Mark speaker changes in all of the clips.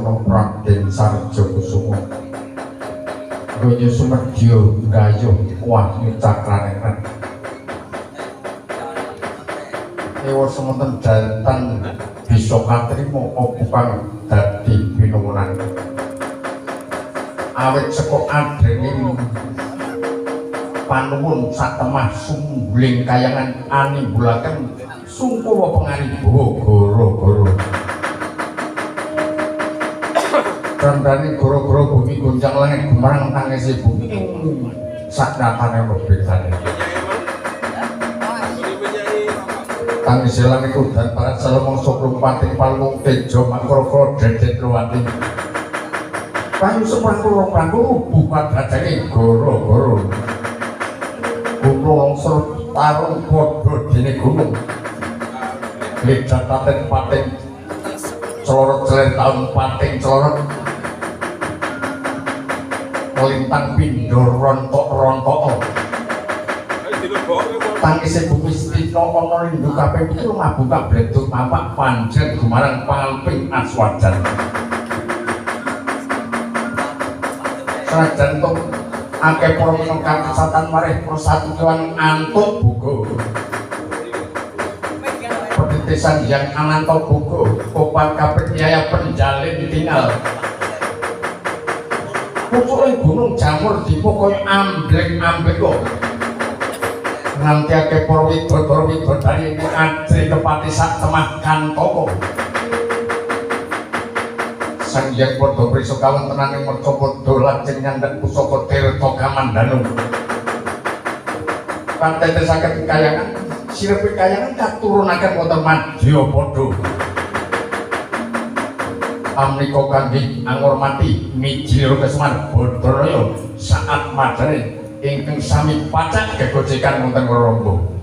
Speaker 1: Sono Praden Sarjo Kusumo Goyo Sumedyo Gayuh Wahyu Cakranengren Ewa semonten jantan bisa katrimo apa kang dadi pinuwunan awit saka adrening panuwun satemah sumbuling kayangan animbulaken sungkuwa pengaribawa goro-goro Randani goro-goro bumi gonjang langit gemarang tangisi bumi saknatane mebetane tangisi langit udan parat salemong sokrung pating palung tejo makro-kro dedet luwati payu seprangkul-prangkul bukan dajane goro-goro gunung longsor tarung bodoh dini gunung lidah taten pating celorot celer tahun pating celorot melintang pindor rontok-rontok tangisi bumi setino ono rindu kabeh pitu mabuka bleduk mapak panjen gumarang palping aswajan sanajan tok akeh para minangka kesatan marih persatuan antuk buku pertitisan yang ananto buku kopan kapit yaya penjalin tinggal pucuke gunung jamur dipokoy amblek-amblek kok nganti akeh para widodara-widodari adri kepati sak temah kantoko sang yang podo priso kawontenan ing merca podo lajeng nyandhak pusaka tirta kamandanu pantete saged kayangan sirepe kayangan katurunaken wonten madya padha amnika kangge angurmati mijil Kesumar Badaraya saat madane ingkang sami pacak gegojekan wonten Raramba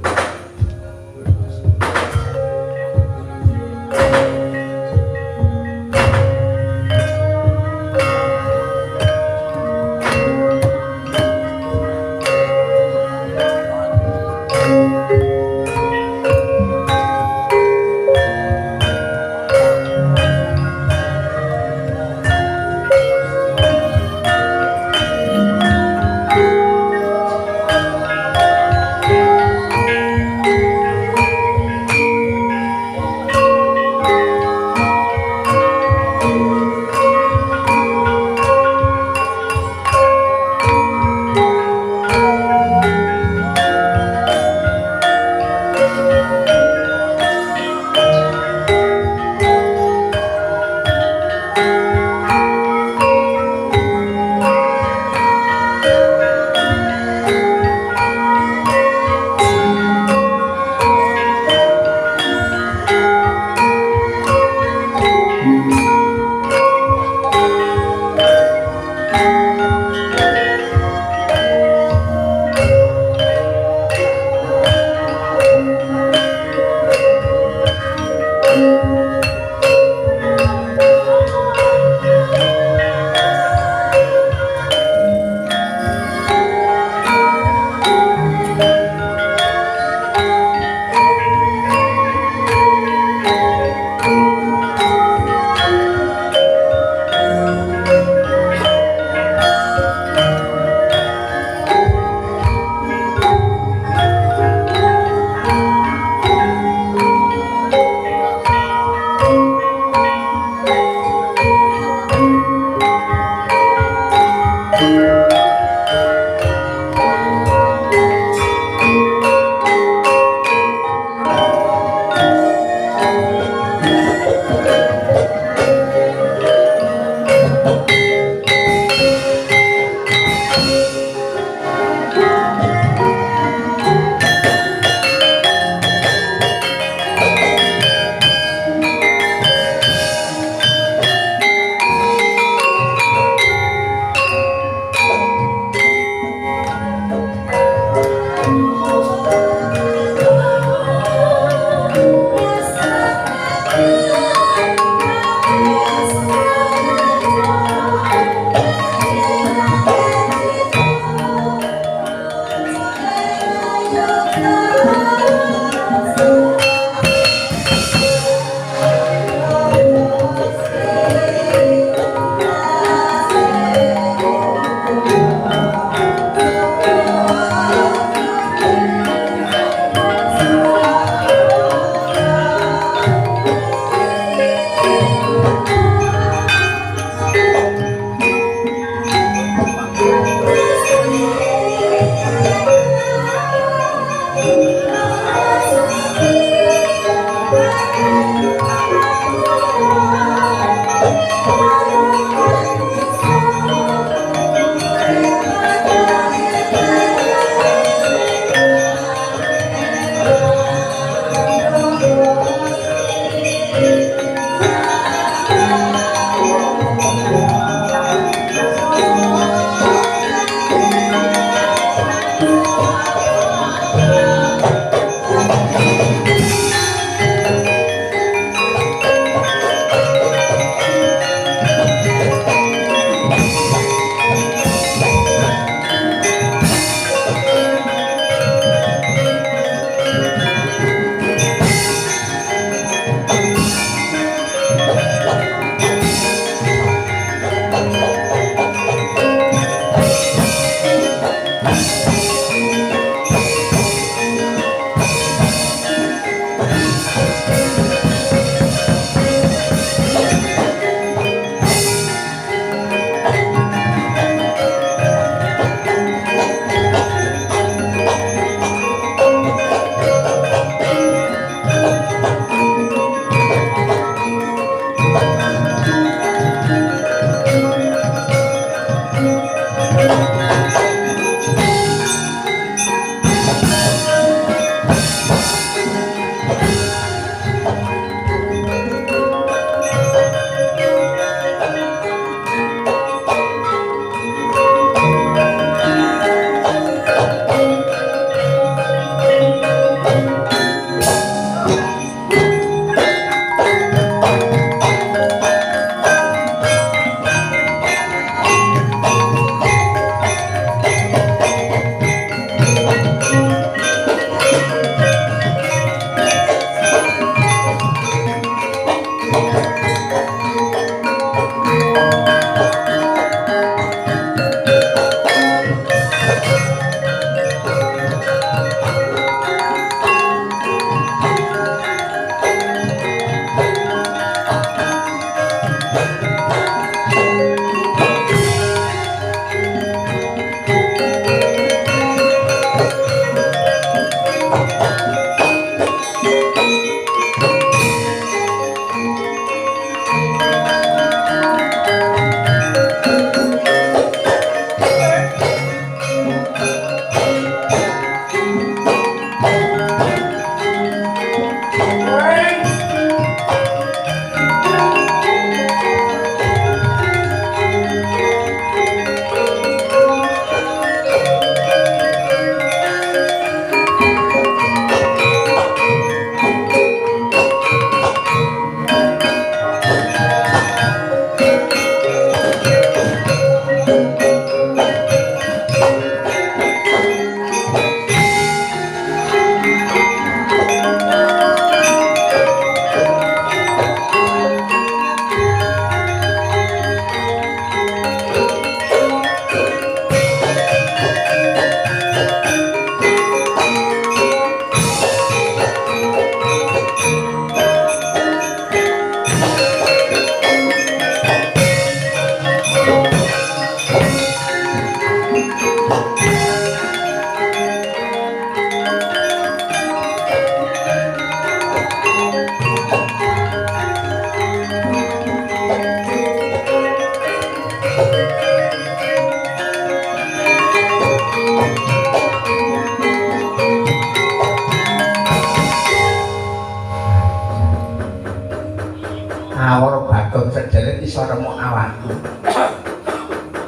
Speaker 1: Awal Bagong sedelit iso remuk awakku.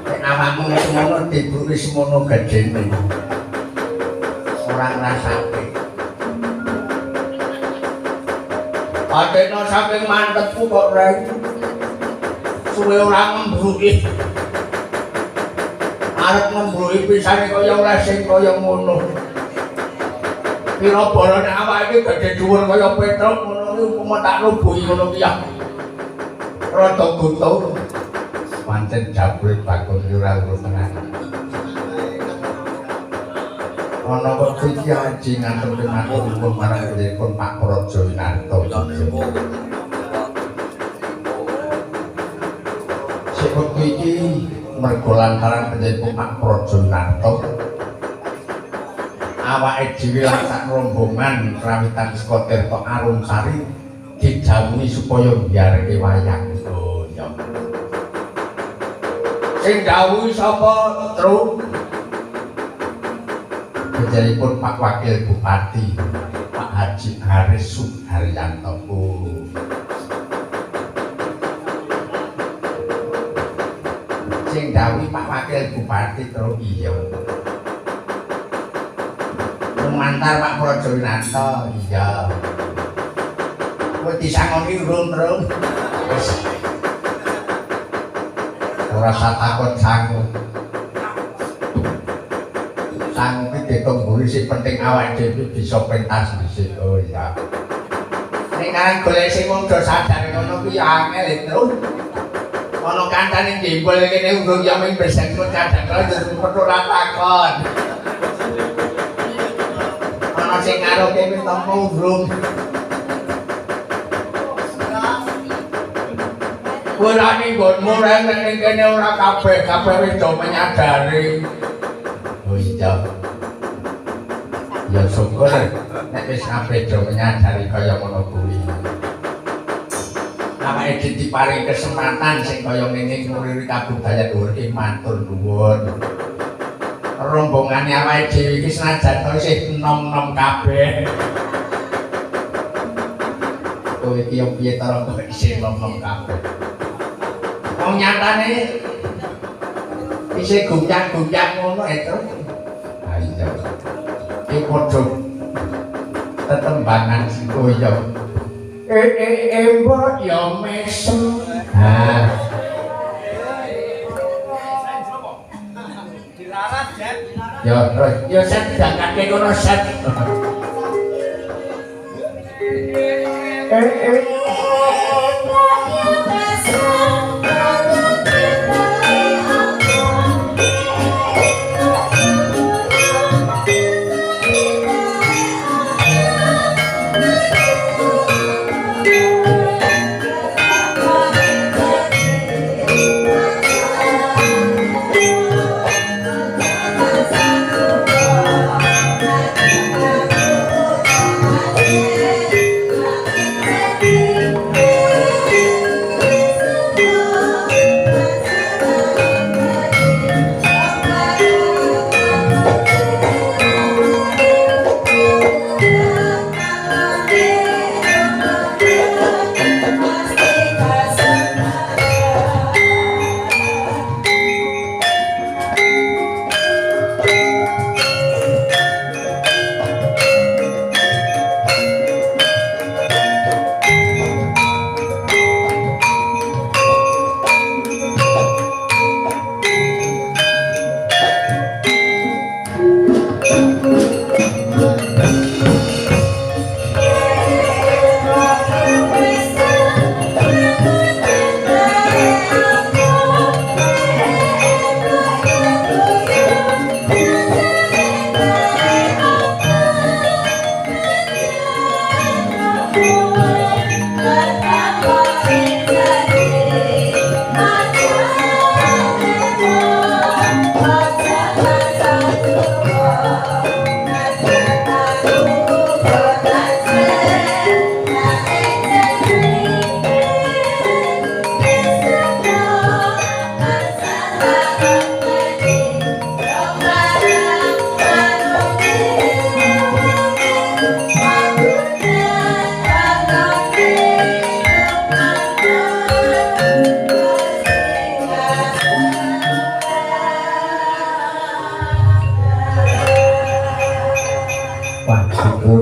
Speaker 1: Nek awakmu semono diburi semono gedene. Ora ngrasake. Adekno saking mantepku kok reng. Suwe ora ngembruki. Arep ngembruki pisane kaya ora sing kaya ngono. Pira bolone awake iki gedhe dhuwur kaya petruk ngono iki upama tak lubuhi ngono ki ya. Rada guntur. Pancen jabule Bagong ora urus tenan. Ana wektu iki aji ngantuk matur nuwun marang pun Pak Praja Winarta. Sik wektu iki mergo lantaran penjenengan Pak Praja Winarta awake dhewe lan sak rombongan rawitan saka Tirta Arumsari dijawuhi supaya biarke wayang donya. Sing dawuhi sapa, Tru? Penjenengan Pak Wakil Bupati Pak Haji Haris Suharyanto. Sing dawuhi Pak Wakil Bupati Tru iya. Mantar Pak Praja Winarta iya. Kowe disangoni urung-urung. Wis. Ora usah takut sangu. Sangu iki ditumburi sing penting awake dhewe bisa pentas dhisik. Oh iya. Nek kan golek sing wong do sadar ngono kuwi angel itu. Ana kancane jembol kene urung ya ming besek kok cadang terus perlu ra takon. Sing karo kene tampa urung. Ora ning nggonmu rek ning kene ora kabeh wis do menyadari. Oh iya. Ya syukur nek wis kabeh do menyadari kaya ngono kuwi. Awake diparing kesempatan sing kaya ngene nguriri kabudayaan dhuwur iki matur nuwun. Rombongane awake dhewe iki senajan to isih enom-enom kabeh. kowe iki yo piye to kok isih ngomong kabeh. Wong nyatane isih guncang-guncang ngono itu. Ha iya. Iki padha tetembangan sing koyo. Mbok yo mesem. Ha. Dilaras, Jet. Yo set dangake kono set.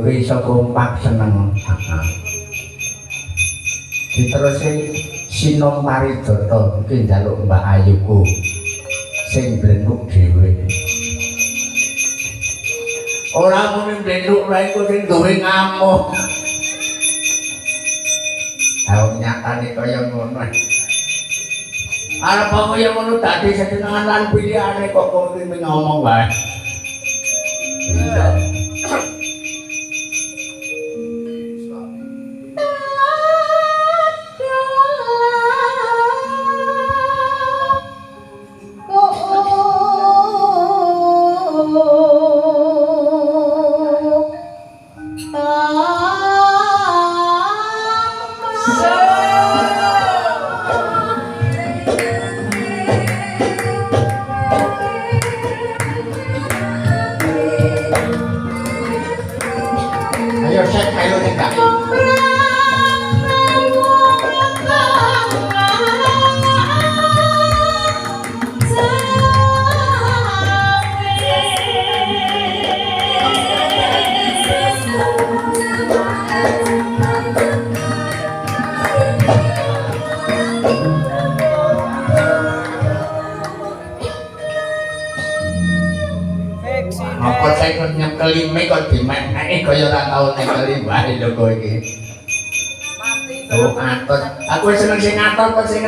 Speaker 1: Iso kompak seneng diterusi Sinom Maridata iki njaluk Mbak Ayuku sing blenuk dhewe ora muni blenuk lha iku sing duwe ngamuk ayo nyatane kaya ngono arep kaya ngono dadi sedengan lan pilihane kok kowe ngomong wae kelime kok dimeneki kaya ora tau nekeli wae lho kowe iki. Oh, atur. Aku seneng sing atur kok sing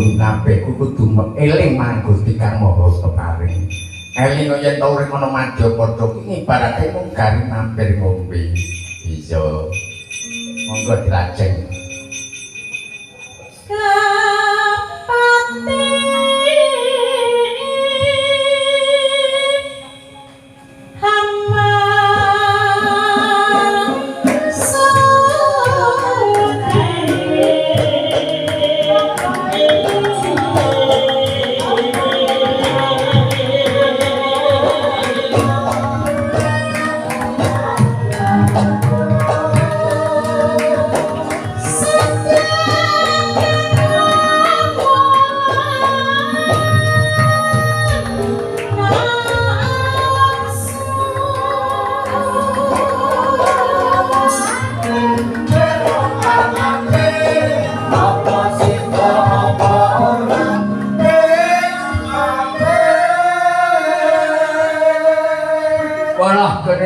Speaker 1: durung kabeh kudu eling marang Gusti Kang Maha Peparing. Eling yen to urip ana Madyapada kuwi ibarate mung garing mampir ngombe. Iya. Monggo dilajeng.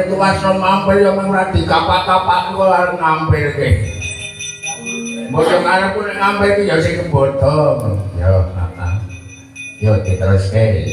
Speaker 2: Kapati
Speaker 1: Wasno mampir ya mung ora dikapak-kapak kok arep ngampirke. Mbok arep nek ngampir iki ya sing kebodo. Ya, heeh. Yo diteruske.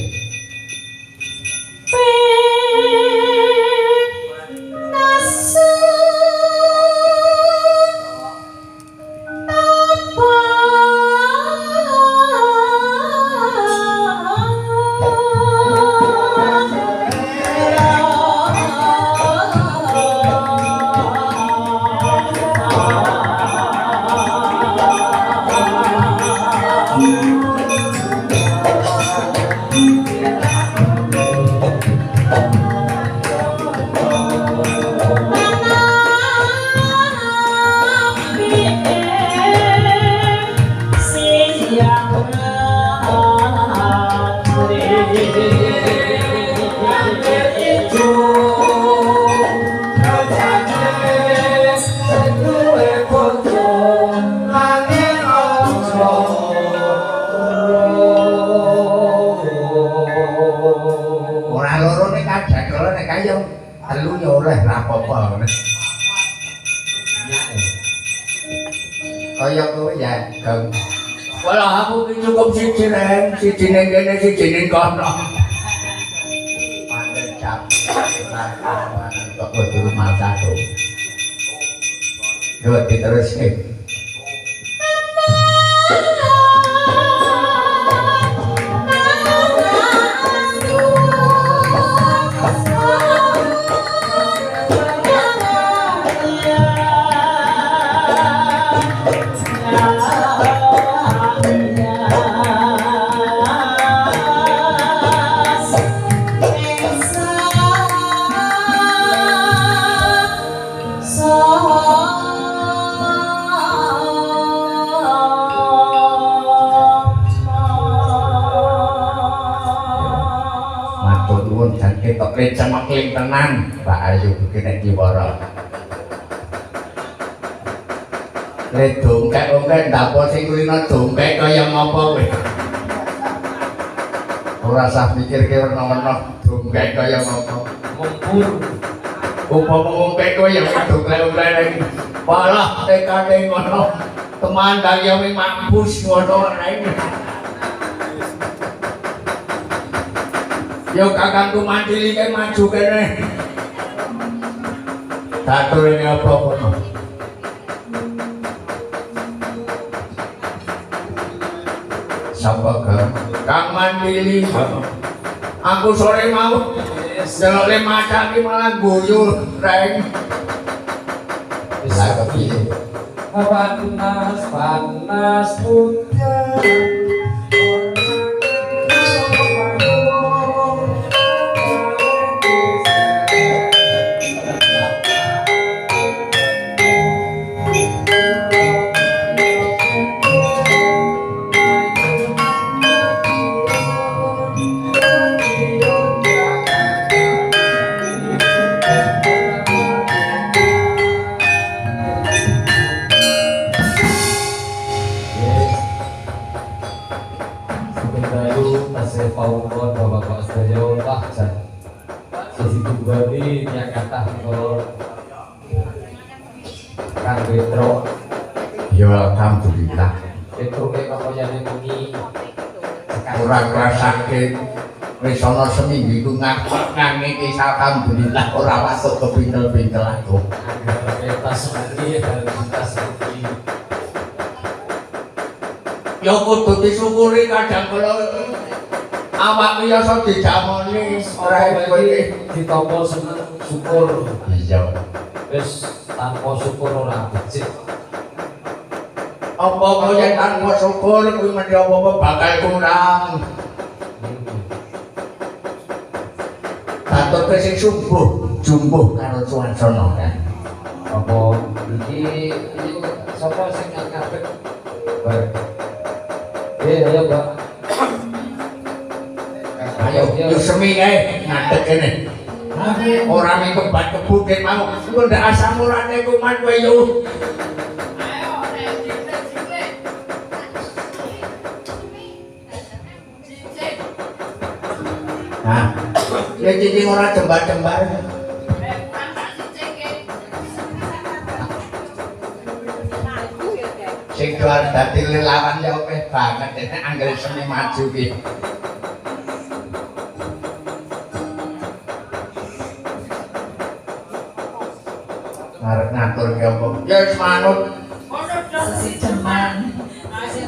Speaker 1: Kaya kowe ya, Gong. Walah aku iki cukup siji ning kene siji ning kono. Pandhe cap. Kok kudu masak to. Yo diteruske. Ketok leceng makling tenan Mbak Ayu begini kiwara le dongkek ndapo sing kulino dongkek kaya ngopo kowe ora usah mikir ke werna-werna dongkek kaya ngopo mumpur upama dongkek kowe ya dongkek-dongkek malah tekane ngono temandang ya wing mampus ngono ae. Yo kakangku mandili ke maju kene. Datur ini apa kono? Sapa Kang Mandili? Aku sore mau delok le macak iki malah guyu reng. Bisa kepiye? Panas hujan. Ya alhamdulillah. Itu apa
Speaker 2: wayane bengi.
Speaker 1: Ora ngrasake wis ana seminggu iku ngangge alhamdulillah ora wasuk kepintel-pintel aku.
Speaker 2: Tas iki tas iki.
Speaker 1: Ya kudu disyukuri kadang kala awak biasa didamoni ora iki
Speaker 2: ditampa seneng syukur.
Speaker 1: iya
Speaker 2: Wis tanpa syukur ora becik.
Speaker 1: apa yang tanpa syukur kuwi mesti apa bakal kurang. Atur sing jumbuh karo suasana kan.
Speaker 2: Apa iki sapa sing ngapik? Ayo, Mbak.
Speaker 1: Ayo, yo semi kae ngadeg kene. Ora mung kebat kebukit mau. Ku ndak asam urane kuman kowe yo. Nah, ya cincin ora jembar-jembar. Sing jual dadi lelawan ya akeh banget nek anggere seni maju ki. Arep ngatur ki apa? Ya wis manut.
Speaker 3: Sesi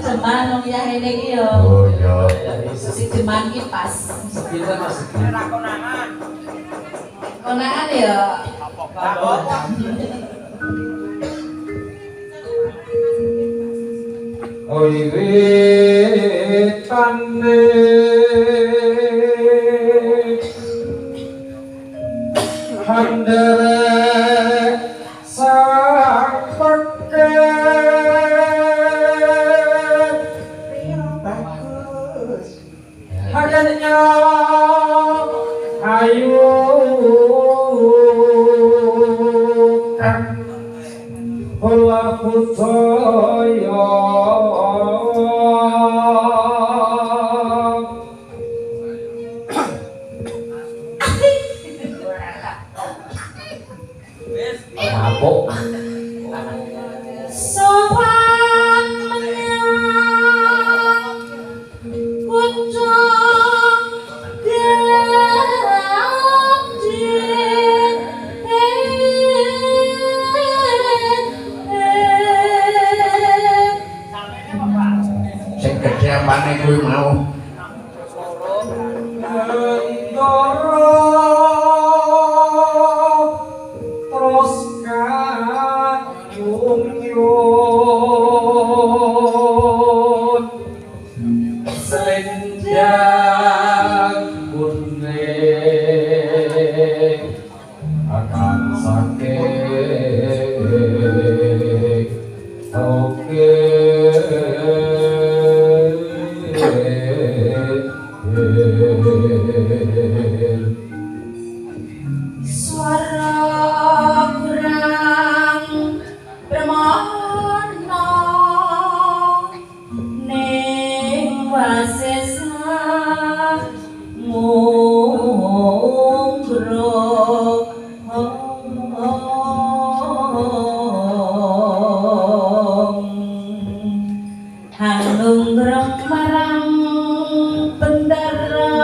Speaker 3: Jeman wong ya ngene iki yo.
Speaker 1: Oh iya.
Speaker 3: Sesi Jeman iki pas.
Speaker 2: Kita masih
Speaker 3: Konangan ya.
Speaker 2: Wiwitane handere sang bagus hadirnya ayu kan kula putoyo mabuk
Speaker 3: Sowan menyang pucuk
Speaker 1: Sing gedhe apane kuwi mau.
Speaker 2: terus kanyung selendang kuning akan saking oke
Speaker 3: Suara kurang bermakna ning wasesa mungro hanung marang bendera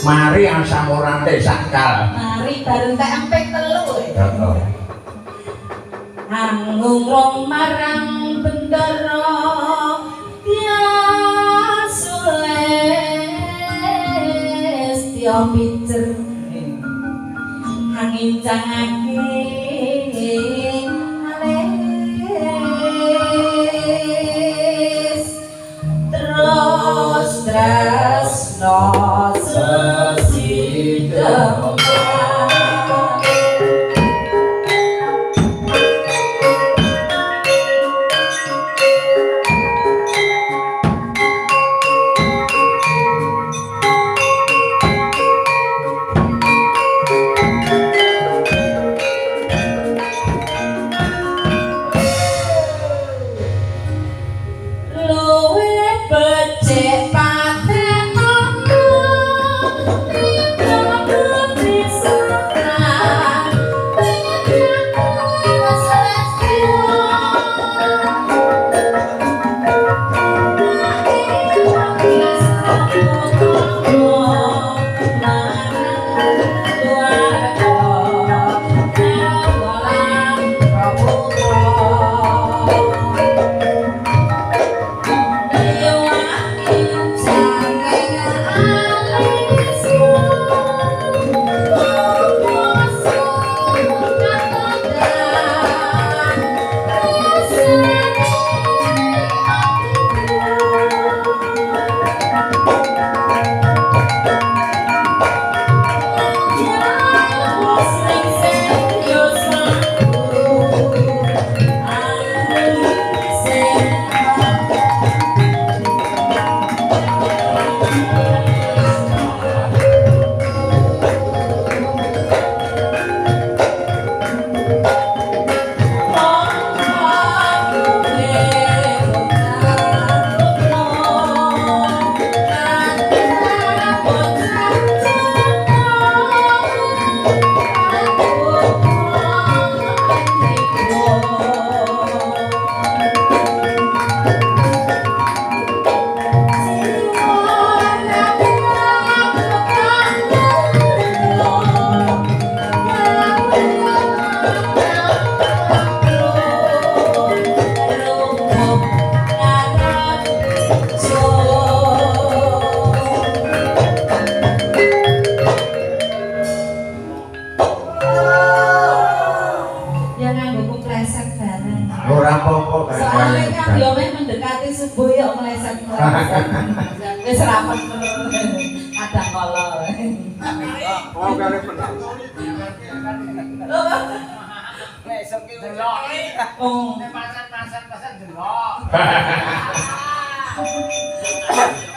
Speaker 1: Mari asam urante sakal.
Speaker 3: mari bareng tak empek telu
Speaker 1: Heeh.
Speaker 3: Hangung marang bendera Tiasules Tio picer Angin cangake alis Terus tresno sesidem luwe becik paten ana ning yo meh mendekati subuh yo meleset. Wis rapat kadang kala.
Speaker 1: Oh, kare bener.
Speaker 4: Besok ki delok.
Speaker 3: Oh.
Speaker 4: Pasan delok.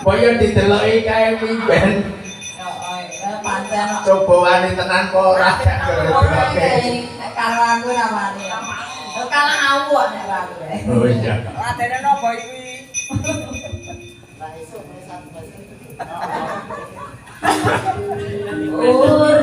Speaker 1: Kaya dideloki kae piben.
Speaker 3: Pancen
Speaker 1: Coba wani tenan apa ora gak
Speaker 3: karo aku ora wani. Kalah awak nek aku.
Speaker 1: Oh iya.
Speaker 4: Adene nopo iki?
Speaker 3: Oh,